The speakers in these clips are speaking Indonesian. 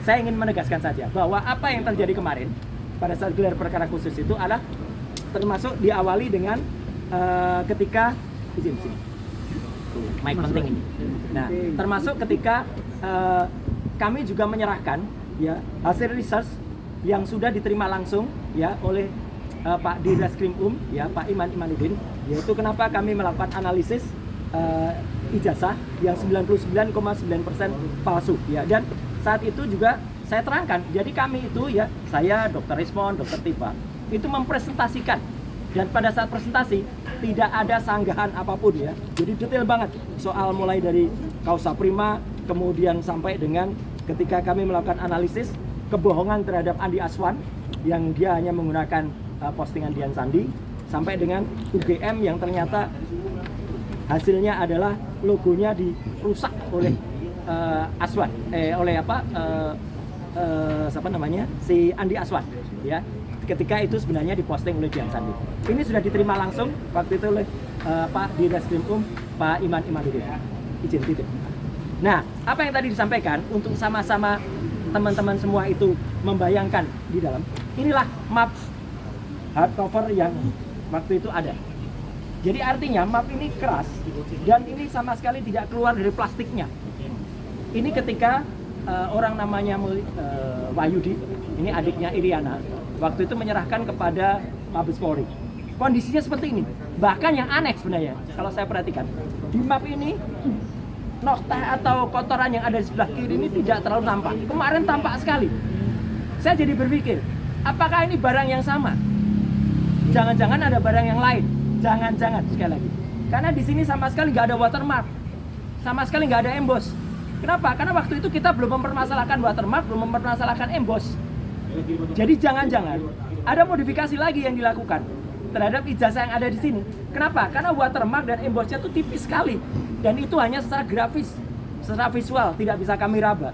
saya ingin menegaskan saja bahwa apa yang terjadi kemarin pada saat gelar perkara khusus itu adalah termasuk diawali dengan ketika izin sini. Mic penting ini. Nah, termasuk ketika kami juga menyerahkan ya hasil research yang sudah diterima langsung ya oleh Pak Dirreskrim ya Pak Iman Imanuddin, yaitu kenapa kami melakukan analisis ijazah yang 99,9% palsu ya. Dan saat itu juga saya terangkan, jadi kami itu ya, saya, Dr. Rismon, Dr. Tifa itu mempresentasikan, dan pada saat presentasi tidak ada sanggahan apapun ya. Jadi detail banget soal mulai dari kausa prima, kemudian sampai dengan ketika kami melakukan analisis kebohongan terhadap Andi Aswan yang dia hanya menggunakan postingan Dian Sandi, sampai dengan UGM yang ternyata hasilnya adalah logonya dirusak oleh Aswan, oleh siapa namanya, si Andi Aswan ya. Ketika itu sebenarnya diposting oleh Dian Sandi. Ini sudah diterima langsung waktu itu oleh Pak Dirreskrim Pak Iman Imanuddin. Izin titip. Nah, apa yang tadi disampaikan untuk sama-sama teman-teman semua itu membayangkan di dalam, inilah map hardcover yang waktu itu ada. Jadi artinya map ini keras dan ini sama sekali tidak keluar dari plastiknya. Ini ketika orang namanya Wahyudi, ini adiknya Iriana, waktu itu menyerahkan kepada Mabes Polri. Kondisinya seperti ini. Bahkan yang aneh sebenarnya, kalau saya perhatikan, di map ini noktah atau kotoran yang ada di sebelah kiri ini tidak terlalu nampak. Kemarin tampak sekali. Saya jadi berpikir, apakah ini barang yang sama? Jangan-jangan ada barang yang lain. Jangan-jangan sekali lagi. Karena di sini sama sekali nggak ada watermark, sama sekali nggak ada emboss. Kenapa? Karena waktu itu kita belum mempermasalahkan watermark, belum mempermasalahkan emboss. Jadi jangan-jangan ada modifikasi lagi yang dilakukan terhadap ijazah yang ada di sini. Kenapa? Karena watermark dan embossnya itu tipis sekali, dan itu hanya secara grafis, secara visual, tidak bisa kami raba.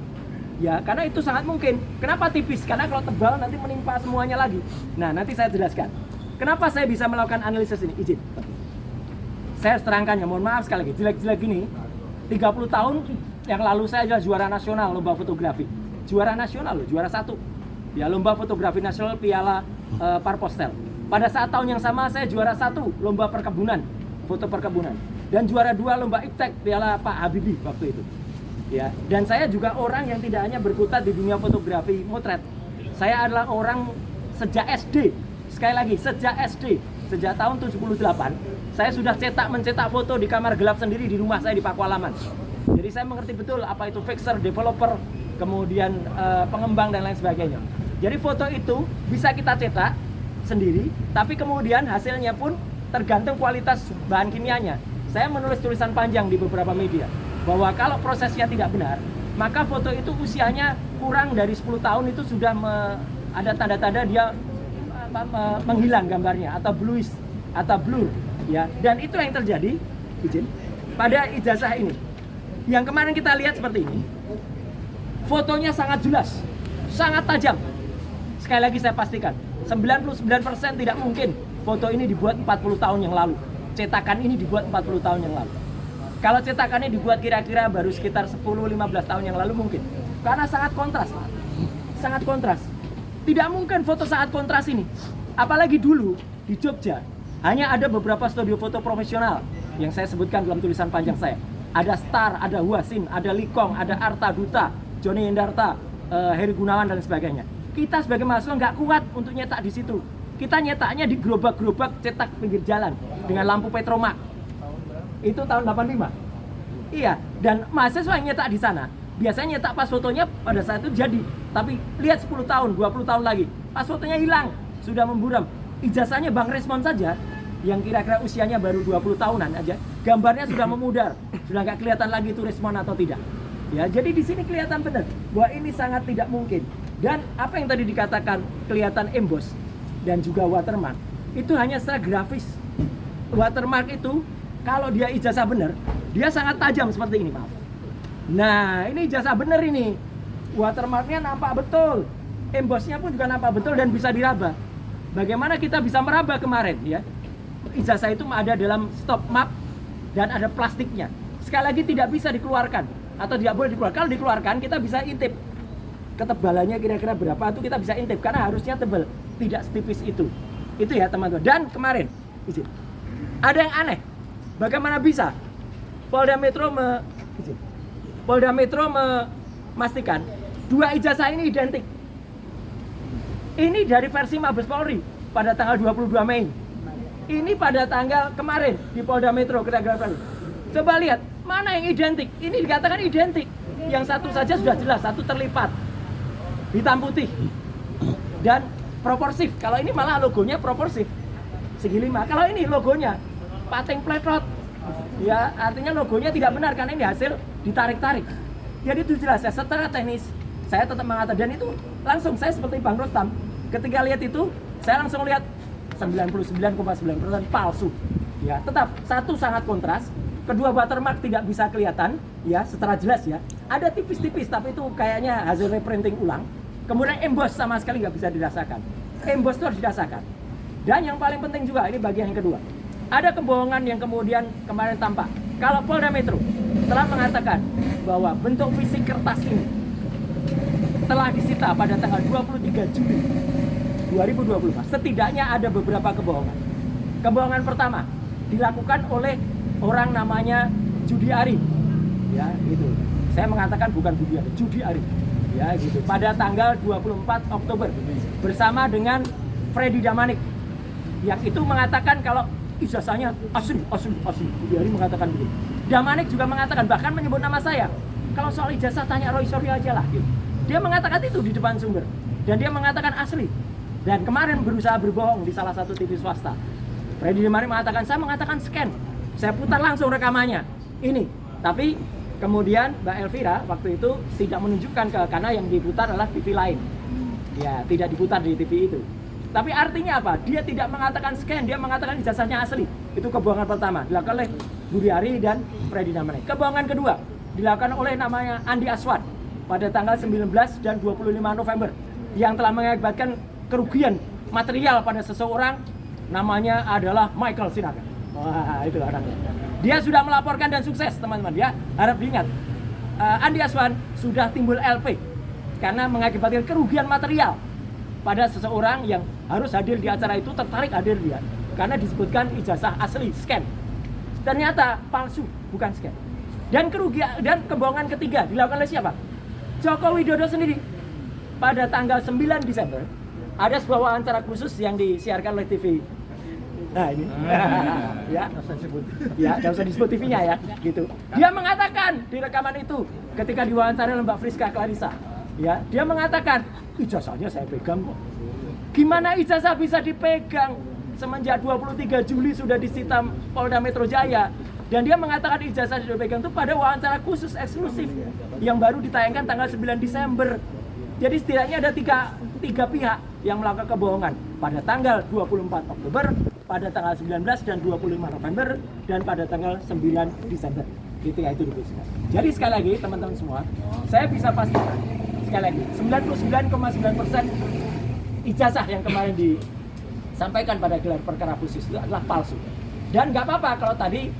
Ya, karena itu sangat mungkin. Kenapa tipis? Karena kalau tebal nanti menimpa semuanya lagi. Nah, nanti saya jelaskan. Kenapa saya bisa melakukan analisis ini? Izin. Saya terangkan ya, mohon maaf sekali lagi, jelek-jelek gini. 30 tahun yang lalu saya adalah juara nasional lomba fotografi. Juara nasional loh, juara 1. Ya, lomba fotografi nasional Piala Parpostel. Pada saat tahun yang sama saya juara 1 lomba perkebunan, foto perkebunan, dan juara 2 lomba iptek Piala Pak Habibie waktu itu. Ya, dan saya juga orang yang tidak hanya berkutat di dunia fotografi motret. Saya adalah orang sejak SD. Sekali lagi, sejak SD, sejak tahun 78, saya sudah mencetak foto di kamar gelap sendiri di rumah saya di Pakualaman. Jadi saya mengerti betul apa itu fixer, developer, kemudian pengembang dan lain sebagainya. Jadi foto itu bisa kita cetak sendiri, tapi kemudian hasilnya pun tergantung kualitas bahan kimianya. Saya menulis tulisan panjang di beberapa media bahwa kalau prosesnya tidak benar, maka foto itu usianya kurang dari 10 tahun itu sudah ada tanda-tanda dia menghilang gambarnya atau bluish atau blur ya. Dan itu yang terjadi izin pada ijazah ini. Yang kemarin kita lihat seperti ini. Fotonya sangat jelas, sangat tajam. Sekali lagi saya pastikan, 99% tidak mungkin foto ini dibuat 40 tahun yang lalu. Cetakan ini dibuat 40 tahun yang lalu. Kalau cetakannya dibuat kira-kira baru sekitar 10-15 tahun yang lalu mungkin. Karena sangat kontras, Pak. Sangat kontras. Tidak mungkin foto sangat kontras ini. Apalagi dulu di Jogja hanya ada beberapa studio foto profesional yang saya sebutkan dalam tulisan panjang saya. Ada Star, ada Huasin, ada Likong, ada Arta Duta, Joni Endarta, Heri Gunawan dan sebagainya. Kita sebagai mahasiswa nggak kuat untuk nyetak di situ. Kita nyetaknya di gerobak-gerobak cetak pinggir jalan dengan lampu petromak. Itu tahun 85. Iya, dan mahasiswa yang nyetak di sana biasanya nyetak pas fotonya pada saat itu jadi. Tapi lihat 10 tahun, 20 tahun lagi, pas fotonya hilang, sudah memburam. Ijazahnya Bang Resmon saja yang kira-kira usianya baru 20 tahunan aja, gambarnya sudah memudar, sudah nggak kelihatan lagi itu Resmon atau tidak. Ya, jadi di sini kelihatan benar bahwa ini sangat tidak mungkin. Dan apa yang tadi dikatakan kelihatan emboss dan juga watermark, itu hanya secara grafis. Watermark itu kalau dia ijazah benar, dia sangat tajam seperti ini, maaf. Nah, ini ijazah benar ini. Watermarknya nampak betul, embossnya pun juga nampak betul dan bisa diraba. Bagaimana kita bisa meraba kemarin ya? Ijazah itu ada dalam stop map dan ada plastiknya. Sekali lagi tidak bisa dikeluarkan atau tidak boleh dikeluarkan. Kalau dikeluarkan kita bisa intip ketebalannya kira-kira berapa itu kita bisa intip karena harusnya tebal, tidak setipis itu ya teman-teman. Dan kemarin izin, ada yang aneh, bagaimana bisa Polda Metro memastikan dua ijazah ini identik. Ini dari versi Mabes Polri pada tanggal 22 Mei. Ini pada tanggal kemarin di Polda Metro kira-kira. Coba lihat, mana yang identik? Ini dikatakan identik. Yang satu saja sudah jelas, satu terlipat. Hitam putih. Dan proporsif. Kalau ini malah logonya proporsif. Segi 5. Kalau ini logonya pating pletrot. Ya, artinya logonya tidak benar karena ini hasil ditarik-tarik. Jadi itu jelas ya, secara teknis saya tetap mengatakan, dan itu langsung saya seperti Bang Rostam ketika lihat itu saya langsung lihat 99,9% palsu. Ya, tetap satu sangat kontras, kedua watermark tidak bisa kelihatan ya secara jelas ya. Ada tipis-tipis tapi itu kayaknya hasil reprinting ulang. Kemudian emboss sama sekali nggak bisa dirasakan. Emboss itu harus dirasakan. Dan yang paling penting juga ini bagian yang kedua. Ada kebohongan yang kemudian kemarin tampak. Kalau Polda Metro telah mengatakan bahwa bentuk fisik kertas ini telah disita pada tanggal 23 Juli 2024. Setidaknya ada beberapa kebohongan. Kebohongan pertama dilakukan oleh orang namanya Judi Ari. Ya, gitu. Saya mengatakan bukan Budi Ari, Judi Ari. Ya, gitu. Pada tanggal 24 Oktober bersama dengan Freddy Damanik. Yang itu mengatakan kalau ijazahnya asli. Budi Ari mengatakan begitu. Damanik juga mengatakan, bahkan menyebut nama saya. Kalau soal ijazah tanya Roy Suryo aja lah. Gitu. Dia mengatakan itu di depan sumber. Dan dia mengatakan asli. Dan kemarin berusaha berbohong di salah satu TV swasta. Freddy Damanik mengatakan, saya mengatakan scan. Saya putar langsung rekamannya. Ini. Tapi kemudian Mbak Elvira waktu itu tidak menunjukkan karena yang diputar adalah TV lain. Ya, tidak diputar di TV itu. Tapi artinya apa? Dia tidak mengatakan scan, dia mengatakan ijazahnya asli. Itu kebohongan pertama, dilakukan oleh Budi Ari dan Freddy Damanik. Kebohongan kedua, dilakukan oleh namanya Andi Aswad pada tanggal 19 dan 25 November yang telah mengakibatkan kerugian material pada seseorang, namanya adalah Michael Sinaga. Wah, itu orangnya. Dia sudah melaporkan dan sukses, teman-teman. Ya, harap diingat. Andi Aswad sudah timbul LP karena mengakibatkan kerugian material pada seseorang yang harus hadir di acara itu, tertarik hadir dia karena disebutkan ijazah asli scan. Ternyata palsu, bukan scan. Dan kerugian dan kebohongan ketiga dilakukan oleh siapa? Joko Widodo sendiri. Pada tanggal 9 Desember ada sebuah wawancara khusus yang disiarkan oleh TV. Nah ini, ya, nggak usah disebut TV-nya ya, gitu. Dia mengatakan di rekaman itu ketika diwawancara oleh Mbak Friska Clarissa, ya, dia mengatakan ijazahnya saya pegang kok. Gimana ijazah bisa dipegang? Semenjak 23 Juli sudah disita Polda Metro Jaya. Dan dia mengatakan ijazah sudah dipegang itu pada wawancara khusus eksklusif yang baru ditayangkan tanggal 9 Desember. Jadi setidaknya ada tiga pihak yang melakukan kebohongan pada tanggal 24 Oktober, pada tanggal 19 dan 25 November, dan pada tanggal 9 Desember. Gitu ya, itu dikhususkan. Jadi sekali lagi teman-teman semua, saya bisa pastikan sekali lagi 99,9% ijazah yang kemarin disampaikan pada gelar perkara khusus itu adalah palsu. Dan nggak apa-apa kalau tadi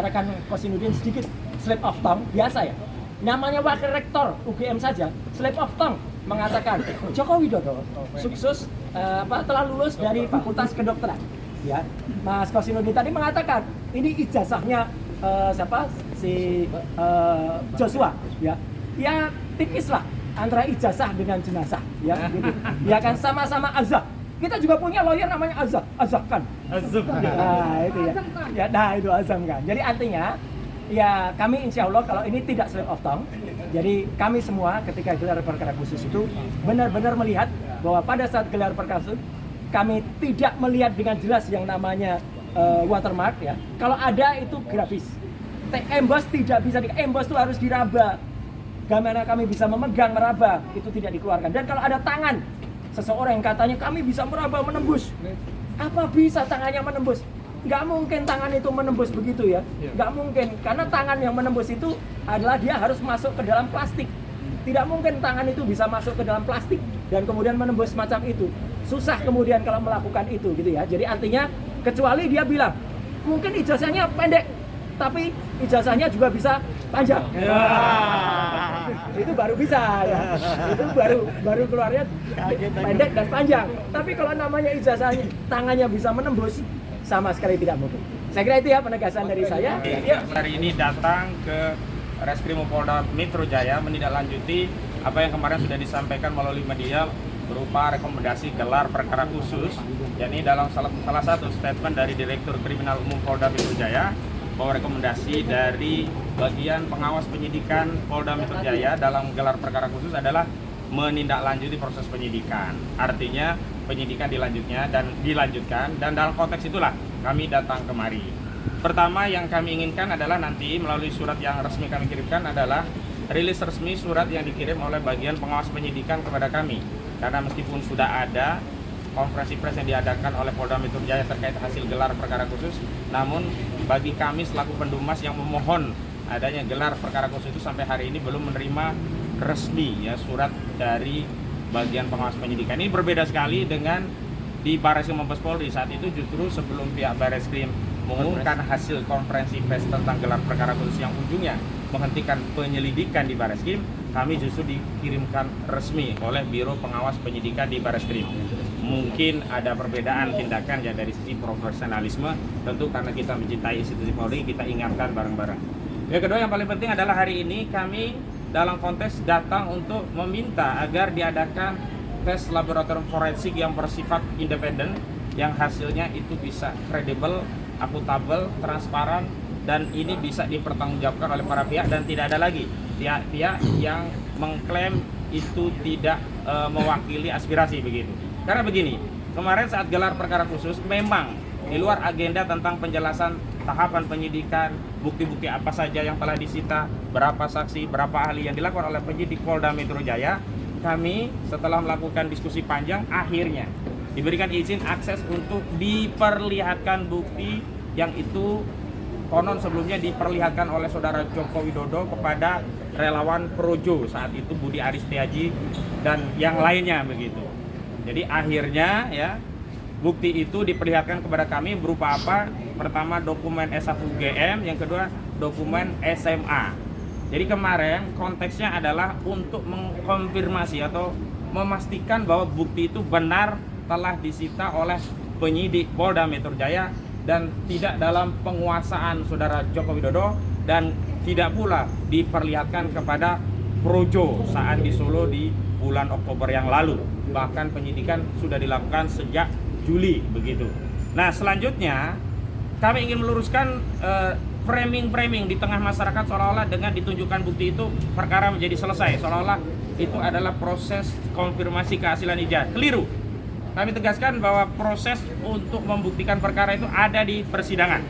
rekan Kosinudin sedikit slip of tongue, biasa ya. Namanya wakil rektor UGM saja slip of tongue mengatakan Joko Widodo sukses telah lulus dari Fakultas Kedokteran. Ya, Mas Kosinudin tadi mengatakan ini ijazahnya siapa si Joshua, ya tipis lah antara ijazah dengan jenazah, ya gitu. Ya kan sama-sama azah. Kita juga punya lawyer namanya Azam kan. Nah itu ya. Ya, nah itu Azam kan. Jadi artinya ya kami insya Allah kalau ini tidak slip of tongue. Jadi kami semua ketika gelar perkara khusus itu benar-benar melihat bahwa pada saat gelar perkara khusus kami tidak melihat dengan jelas yang namanya watermark ya. Kalau ada itu grafis. Emboss tidak bisa emboss itu harus diraba. Bagaimana kami bisa memegang meraba itu tidak dikeluarkan. Dan kalau ada tangan seseorang yang katanya kami bisa meraba menembus, apa bisa tangannya menembus? Nggak mungkin tangan itu menembus begitu ya, nggak mungkin, karena tangan yang menembus itu adalah dia harus masuk ke dalam plastik. Tidak mungkin tangan itu bisa masuk ke dalam plastik dan kemudian menembus macam itu. Susah kemudian kalau melakukan itu gitu ya. Jadi artinya kecuali dia bilang mungkin ijazahnya pendek tapi ijazahnya juga bisa panjang. Itu itu baru bisa ya. Itu baru keluarnya pendek dan panjang. Tapi kalau namanya ijazahnya tangannya bisa menembus, sama sekali tidak mungkin. Saya kira itu ya penegasan dari saya. Ya. Hari ini datang ke Reskrim Polda Metro Jaya menindaklanjuti apa yang kemarin sudah disampaikan melalui media berupa rekomendasi gelar perkara khusus, yakni dalam salah satu statement dari Direktur Kriminal Umum Polda Metro Jaya bahwa rekomendasi dari bagian pengawas penyidikan Polda Metro Jaya dalam gelar perkara khusus adalah menindaklanjuti proses penyidikan. Artinya penyidikan dilanjutkan dan dalam konteks itulah kami datang kemari. Pertama yang kami inginkan adalah nanti melalui surat yang resmi kami kirimkan adalah rilis resmi surat yang dikirim oleh bagian pengawas penyidikan kepada kami. Karena meskipun sudah ada konferensi pers yang diadakan oleh Polda Metro Jaya terkait hasil gelar perkara khusus, namun bagi kami selaku pendumas yang memohon adanya gelar perkara khusus itu sampai hari ini belum menerima resmi ya surat dari bagian pengawas penyidikan. Ini berbeda sekali dengan di Barreskrim Mabes Polri. Saat itu justru sebelum pihak Barreskrim mengumumkan hasil konferensi pers tentang gelar perkara khusus yang ujungnya menghentikan penyelidikan di Barreskrim, kami justru dikirimkan resmi oleh Biro Pengawas Penyidikan di Barreskrim. Mungkin ada perbedaan tindakan ya dari sisi profesionalisme, tentu karena kita mencintai institusi Polri, kita ingatkan bareng-bareng. Yang kedua yang paling penting adalah hari ini kami dalam konteks datang untuk meminta agar diadakan tes laboratorium forensik yang bersifat independen, yang hasilnya itu bisa kredibel, akuntabel, transparan, dan ini bisa dipertanggungjawabkan oleh para pihak dan tidak ada lagi pihak-pihak yang mengklaim itu tidak mewakili aspirasi begitu. Karena begini, kemarin saat gelar perkara khusus memang di luar agenda tentang penjelasan tahapan penyidikan, bukti-bukti apa saja yang telah disita, berapa saksi, berapa ahli yang dilakukan oleh penyidik Polda Metro Jaya, kami setelah melakukan diskusi panjang akhirnya diberikan izin akses untuk diperlihatkan bukti yang itu konon sebelumnya diperlihatkan oleh saudara Joko Widodo kepada relawan Projo saat itu Budi Aris Setiaji dan yang lainnya begitu. Jadi akhirnya ya bukti itu diperlihatkan kepada kami berupa apa? Pertama dokumen S1 UGM, yang kedua dokumen SMA. Jadi kemarin konteksnya adalah untuk mengkonfirmasi atau memastikan bahwa bukti itu benar telah disita oleh penyidik Polda Metro Jaya dan tidak dalam penguasaan saudara Joko Widodo dan tidak pula diperlihatkan kepada Projo saat di Solo di bulan Oktober yang lalu. Bahkan penyidikan sudah dilakukan sejak Juli begitu. Nah selanjutnya kami ingin meluruskan framing di tengah masyarakat seolah-olah dengan ditunjukkan bukti itu perkara menjadi selesai, seolah-olah itu adalah proses konfirmasi kehasilan ijazah. Keliru. Kami tegaskan bahwa proses untuk membuktikan perkara itu ada di persidangan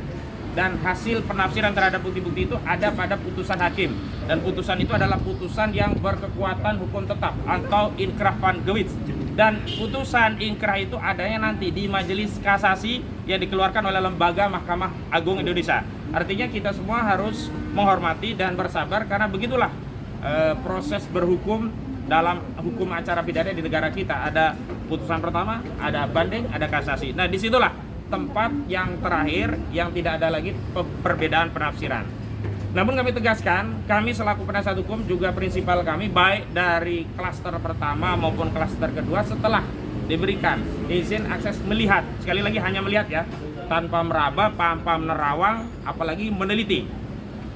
dan hasil penafsiran terhadap bukti-bukti itu ada pada putusan hakim, dan putusan itu adalah putusan yang berkekuatan hukum tetap atau inkrah van Gewits, dan putusan inkrah itu adanya nanti di majelis kasasi yang dikeluarkan oleh lembaga Mahkamah Agung Indonesia. Artinya kita semua harus menghormati dan bersabar karena begitulah proses berhukum dalam hukum acara pidana di negara kita. Ada putusan pertama, ada banding, ada kasasi. Nah disitulah tempat yang terakhir yang tidak ada lagi perbedaan penafsiran. Namun kami tegaskan, kami selaku penasihat hukum juga prinsipal kami baik dari klaster pertama maupun klaster kedua setelah diberikan izin akses melihat, sekali lagi hanya melihat ya, tanpa meraba, tanpa menerawang, apalagi meneliti.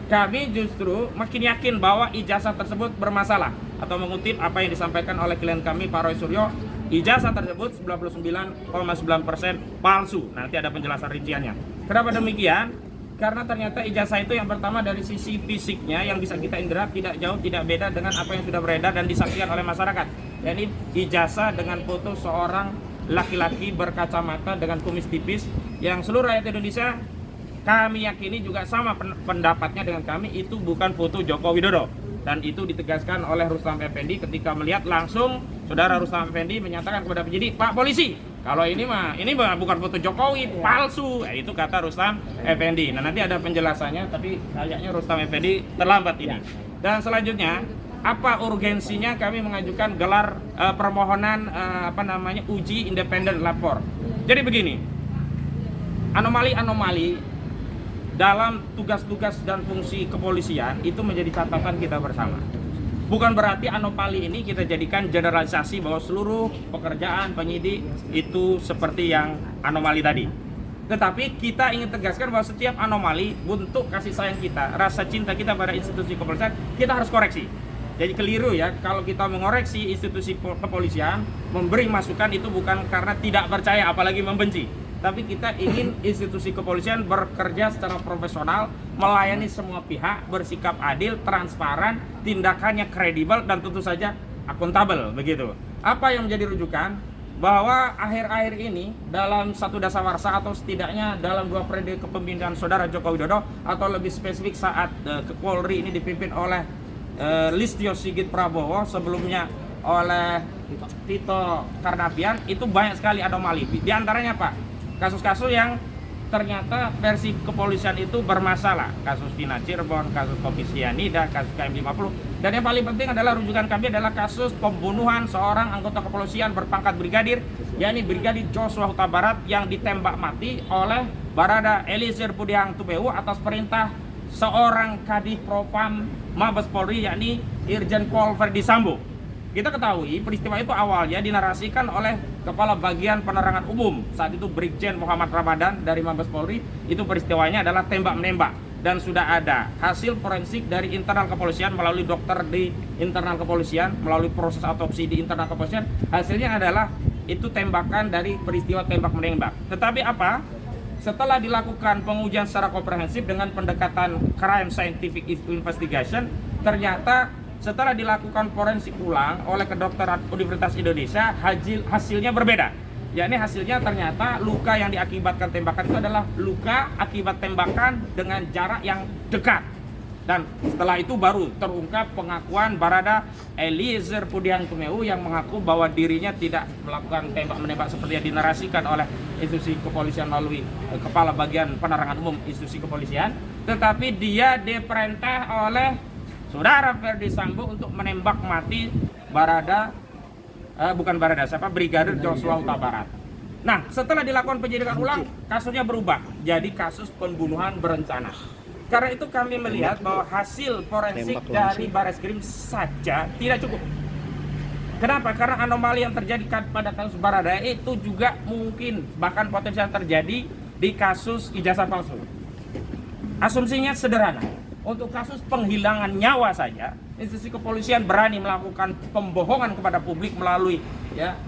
Kami justru makin yakin bahwa ijazah tersebut bermasalah. Atau mengutip apa yang disampaikan oleh klien kami Pak Roy Suryo, ijazah tersebut 99,9% palsu. Nanti ada penjelasan rinciannya. Kenapa demikian? Karena ternyata ijazah itu yang pertama dari sisi fisiknya yang bisa kita indra tidak jauh tidak beda dengan apa yang sudah beredar dan disaksikan oleh masyarakat. Yakni ijazah dengan foto seorang laki-laki berkacamata dengan kumis tipis yang seluruh rakyat Indonesia kami yakini juga sama pendapatnya dengan kami, itu bukan foto Joko Widodo. Dan itu ditegaskan oleh Rustam Effendi ketika melihat langsung saudara Rustam Effendi menyatakan kepada penyidik, Pak Polisi, kalau ini bukan foto Jokowi, palsu. Itu kata Rustam Effendi. Nah nanti ada penjelasannya, tapi kayaknya Rustam Effendi terlambat ini. Dan selanjutnya, apa urgensinya kami mengajukan gelar permohonan uji independen lapor. Jadi begini, anomali-anomali dalam tugas-tugas dan fungsi kepolisian itu menjadi catatan kita bersama. Bukan berarti anomali ini kita jadikan generalisasi bahwa seluruh pekerjaan penyidik itu seperti yang anomali tadi. Tetapi kita ingin tegaskan bahwa setiap anomali, bentuk kasih sayang kita, rasa cinta kita pada institusi kepolisian, kita harus koreksi. Jadi keliru ya, kalau kita mengoreksi institusi kepolisian, memberi masukan itu bukan karena tidak percaya, apalagi membenci. Tapi kita ingin institusi kepolisian bekerja secara profesional, melayani semua pihak, bersikap adil, transparan, tindakannya kredibel, dan tentu saja akuntabel, begitu. Apa yang menjadi rujukan? Bahwa akhir-akhir ini dalam satu dasawarsa atau setidaknya dalam 2 periode kepemimpinan Saudara Joko Widodo, atau lebih spesifik saat Polri ini dipimpin oleh Listio Sigit Prabowo, sebelumnya oleh Tito Karnavian, itu banyak sekali anomali. Di antaranya Pak, kasus-kasus yang ternyata versi kepolisian itu bermasalah. Kasus Vina Cirebon, kasus kopi sianida, kasus KM50. Dan yang paling penting adalah rujukan kami adalah kasus pembunuhan seorang anggota kepolisian berpangkat brigadir, yakni Brigadir Joshua Huta Barat, yang ditembak mati oleh Barada Eliezer Budiang Tumewu atas perintah seorang Kadif Propam Mabes Polri, yakni Irjen Pol Verdi Sambo. Kita ketahui peristiwa itu awalnya dinarasikan oleh Kepala Bagian Penerangan Umum saat itu Brigjen Muhammad Ramadan dari Mabes Polri. Itu peristiwanya adalah tembak-menembak, dan sudah ada hasil forensik dari internal kepolisian melalui dokter di internal kepolisian, melalui proses autopsi di internal kepolisian. Hasilnya adalah itu tembakan dari peristiwa tembak-menembak. Tetapi apa? Setelah dilakukan pengujian secara komprehensif dengan pendekatan crime scientific investigation, ternyata setelah dilakukan forensik ulang oleh kedokteran Universitas Indonesia, hasilnya berbeda. Yakni hasilnya ternyata luka yang diakibatkan tembakan itu adalah luka akibat tembakan dengan jarak yang dekat. Dan setelah itu baru terungkap pengakuan Barada Eliezer Budiang Tumewu yang mengaku bahwa dirinya tidak melakukan tembak-menembak seperti yang dinarasikan oleh institusi kepolisian melalui Kepala Bagian Penerangan Umum institusi kepolisian, tetapi dia diperintah oleh Saudara Verdi Sambo untuk menembak mati Brigadir Joshua Huta Barat. Nah, setelah dilakukan penyidikan ulang, kasusnya berubah jadi kasus pembunuhan berencana. Karena itu kami melihat bahwa hasil forensik dari Bareskrim saja tidak cukup. Kenapa? Karena anomali yang terjadi pada kasus Barada itu juga mungkin bahkan potensial terjadi di kasus ijazah palsu. Asumsinya sederhana. Untuk kasus penghilangan nyawa saja, institusi kepolisian berani melakukan pembohongan kepada publik melalui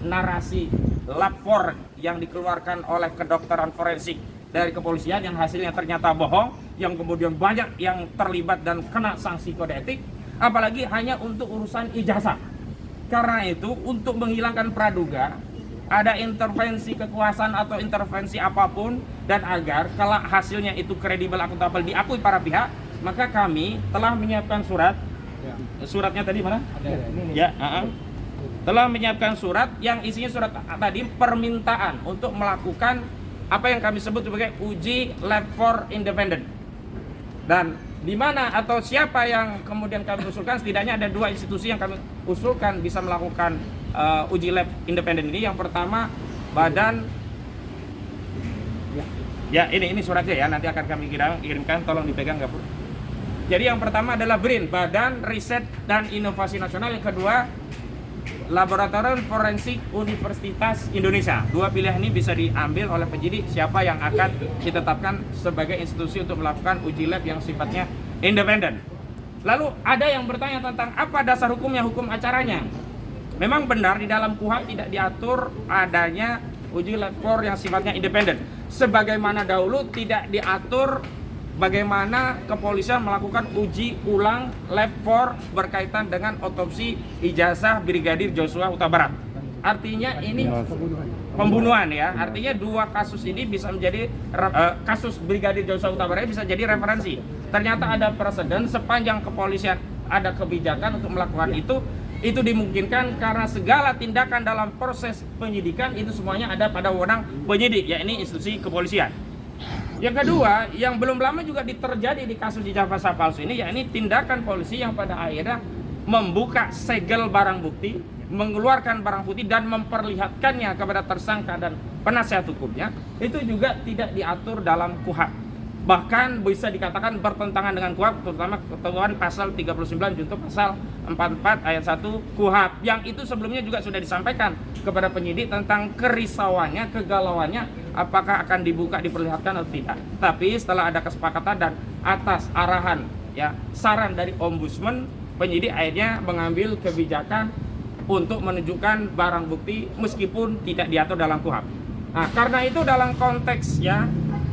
narasi lapor yang dikeluarkan oleh kedokteran forensik dari kepolisian yang hasilnya ternyata bohong, yang kemudian banyak yang terlibat dan kena sanksi kode etik, apalagi hanya untuk urusan ijazah. Karena itu, untuk menghilangkan praduga, ada intervensi kekuasaan atau intervensi apapun, dan agar kalau hasilnya itu kredibel, akuntabel, diakui para pihak, maka kami telah menyiapkan surat. Suratnya tadi mana? Telah menyiapkan surat yang isinya surat tadi permintaan untuk melakukan apa yang kami sebut sebagai uji lab for independent. Dan di mana atau siapa yang kemudian kami usulkan, setidaknya ada 2 institusi yang kami usulkan bisa melakukan uji lab independen ini. Yang pertama Badan ini suratnya ya, nanti akan kami kirimkan, tolong dipegang nggak Bu? Jadi yang pertama adalah BRIN, Badan Riset dan Inovasi Nasional. Yang kedua Laboratorium Forensik Universitas Indonesia. 2 pilihan ini bisa diambil oleh penyidik siapa yang akan ditetapkan sebagai institusi untuk melakukan uji lab yang sifatnya independen. Lalu ada yang bertanya tentang apa dasar hukumnya, hukum acaranya. Memang benar di dalam KUHP tidak diatur adanya uji lab for yang sifatnya independen. Sebagaimana dahulu tidak diatur bagaimana kepolisian melakukan uji ulang lab for berkaitan dengan otopsi ijazah Brigadir Joshua Huta Barat. Artinya ini pembunuhan ya. Artinya 2 kasus ini bisa menjadi kasus Brigadir Joshua Huta Barat bisa jadi referensi. Ternyata ada preseden sepanjang kepolisian ada kebijakan untuk melakukan itu dimungkinkan karena segala tindakan dalam proses penyidikan itu semuanya ada pada wewenang penyidik, yakni institusi kepolisian. Yang kedua, yang belum lama juga terjadi di kasus ijazah palsu ini, yakni tindakan polisi yang pada akhirnya membuka segel barang bukti, mengeluarkan barang bukti dan memperlihatkannya kepada tersangka dan penasihat hukumnya, itu juga tidak diatur dalam KUHP. Bahkan bisa dikatakan bertentangan dengan KUHP, terutama ketentuan pasal 39 junto pasal 44 ayat 1 KUHP, yang itu sebelumnya juga sudah disampaikan kepada penyidik tentang kerisauannya, kegalauannya, apakah akan dibuka, diperlihatkan atau tidak. Tapi setelah ada kesepakatan dan atas arahan ya saran dari Ombudsman, penyidik akhirnya mengambil kebijakan untuk menunjukkan barang bukti meskipun tidak diatur dalam KUHP. Nah, karena itu dalam konteks ya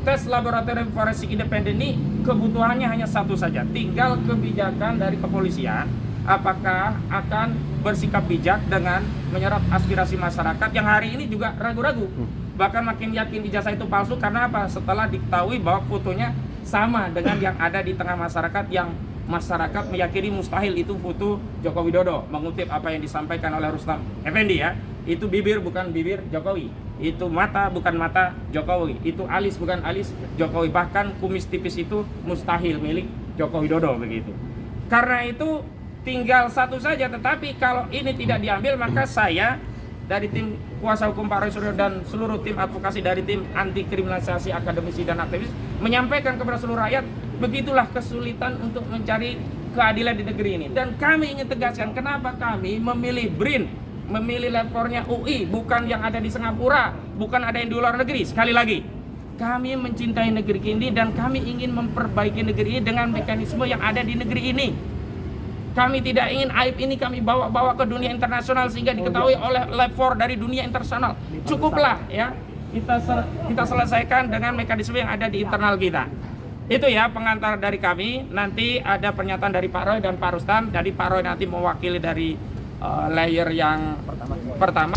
tes laboratorium forensik independen ini kebutuhannya hanya satu saja, tinggal kebijakan dari kepolisian apakah akan bersikap bijak dengan menyerap aspirasi masyarakat yang hari ini juga ragu-ragu, bahkan makin yakin ijazah itu palsu. Karena apa? Setelah diketahui bahwa fotonya sama dengan yang ada di tengah masyarakat, yang masyarakat meyakini mustahil itu foto Joko Widodo. Mengutip apa yang disampaikan oleh Rustam Effendi ya, itu bibir bukan bibir Jokowi, itu mata bukan mata Jokowi, itu alis bukan alis Jokowi, bahkan kumis tipis itu mustahil milik Joko Widodo begitu. Karena itu tinggal satu saja, tetapi kalau ini tidak diambil maka saya dari tim kuasa hukum Pak Roy Suryo dan seluruh tim advokasi dari tim anti kriminalisasi akademisi dan aktivis menyampaikan kepada seluruh rakyat, begitulah kesulitan untuk mencari keadilan di negeri ini. Dan kami ingin tegaskan kenapa kami memilih BRIN, memilih lepornya UI, bukan yang ada di Singapura, bukan ada yang di luar negeri. Sekali lagi, kami mencintai negeri ini dan kami ingin memperbaiki negeri ini dengan mekanisme yang ada di negeri ini. Kami tidak ingin aib ini kami bawa ke dunia internasional sehingga diketahui oleh lapor dari dunia internasional. Cukuplah ya, kita selesaikan dengan mekanisme yang ada di internal kita. Itu ya pengantar dari kami. Nanti ada pernyataan dari Pak Roy dan Pak Rustam. Jadi Pak Roy nanti mewakili dari layer yang pertama.